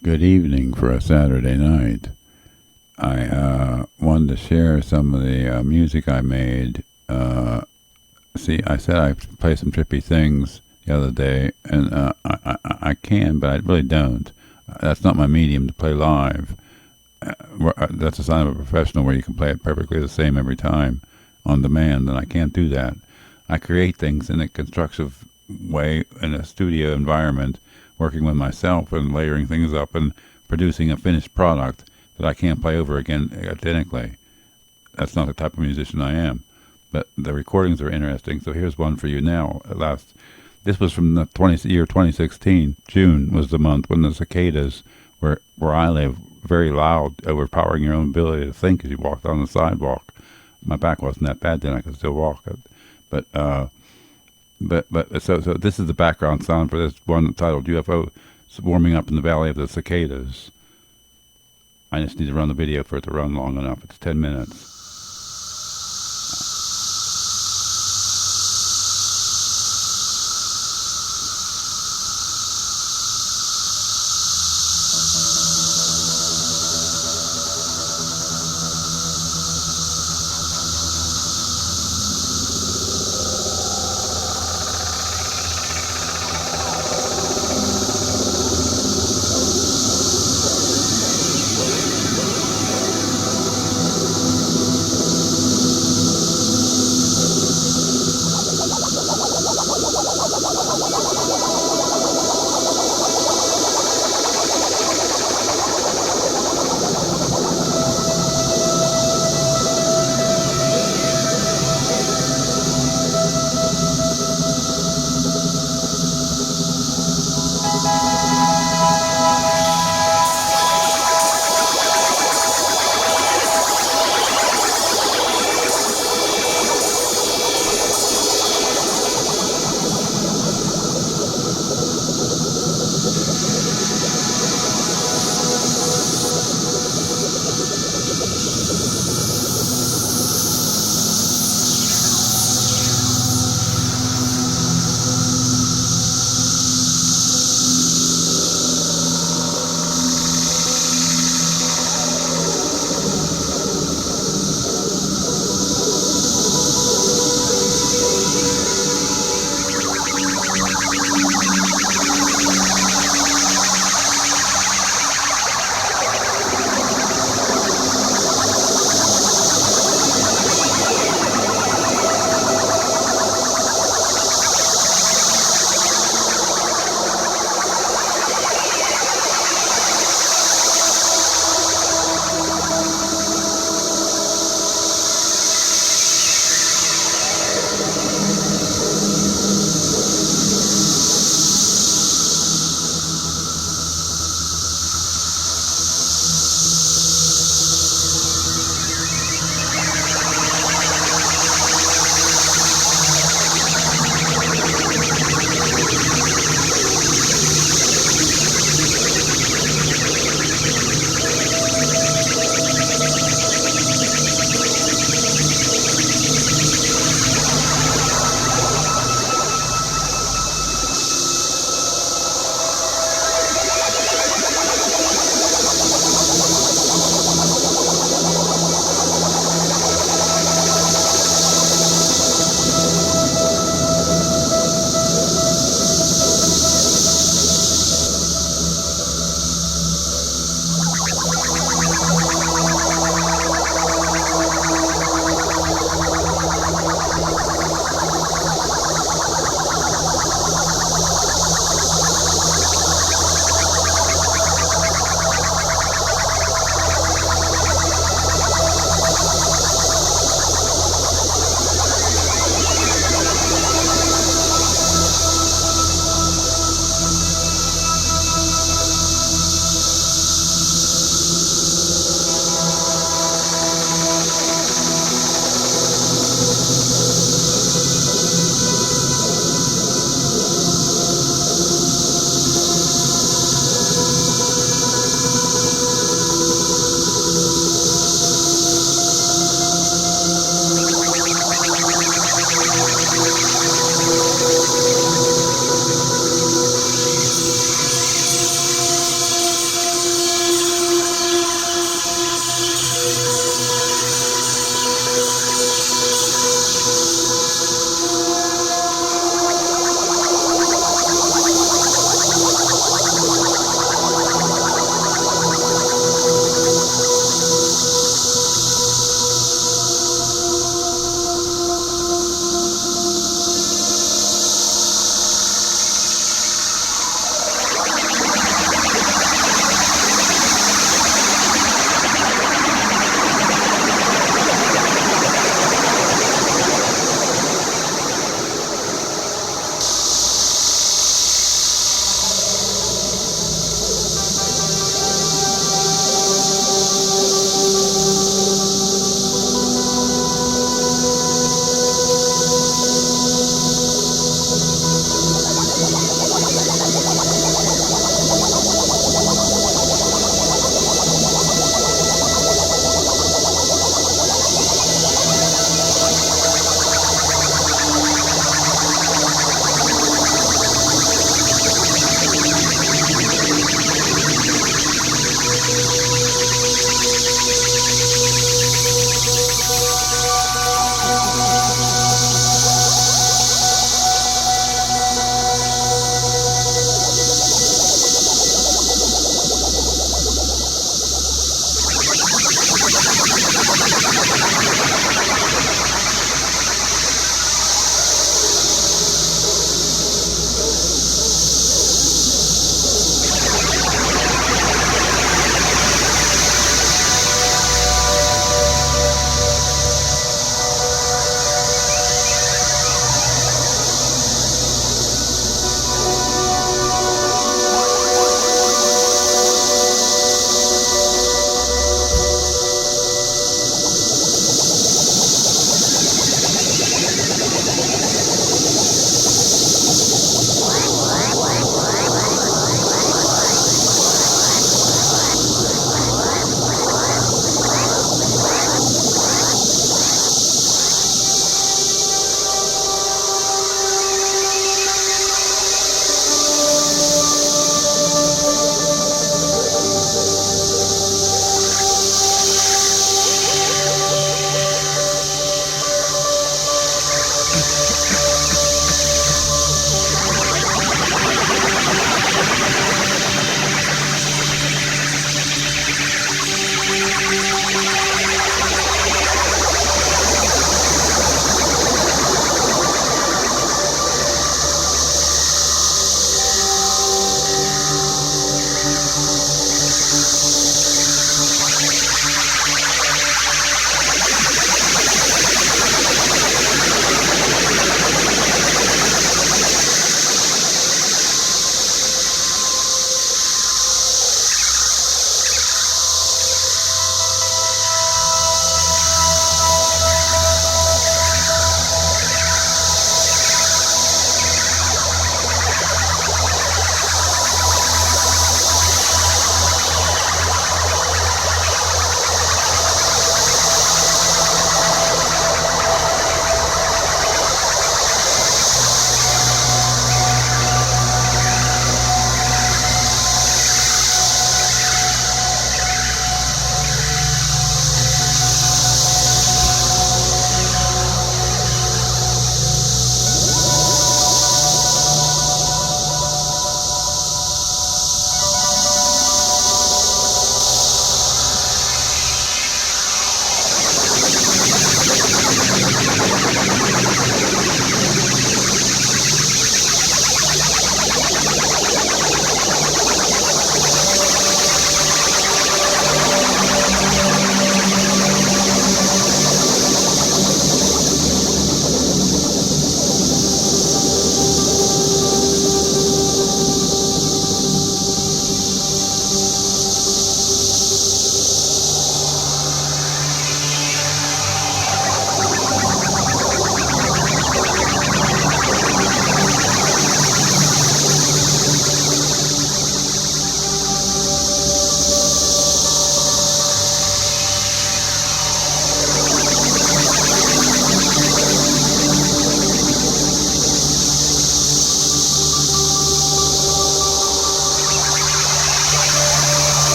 Good evening for a Saturday night. I wanted to share some of the music I made. See, I said I'd play some trippy things the other day, and I can, but I really don't. That's not my medium to play live. That's a sign of a professional where you can play it perfectly the same every time on demand, and I can't do that. I create things in a constructive way in a studio environment, working with myself and layering things up and producing a finished product that I can't play over again identically. That's not the type of musician I am. But the recordings are interesting, so here's one for you now. At last, this was from the year 2016. June was the month when the cicadas, where I live, very loud, overpowering your own ability to think as you walked on the sidewalk. My back wasn't that bad then; I could still walk. So this is the background sound for this one titled "UFO Warming Up in the Valley of the Cicadas." I just need to run the video for it to run long enough. It's 10 minutes.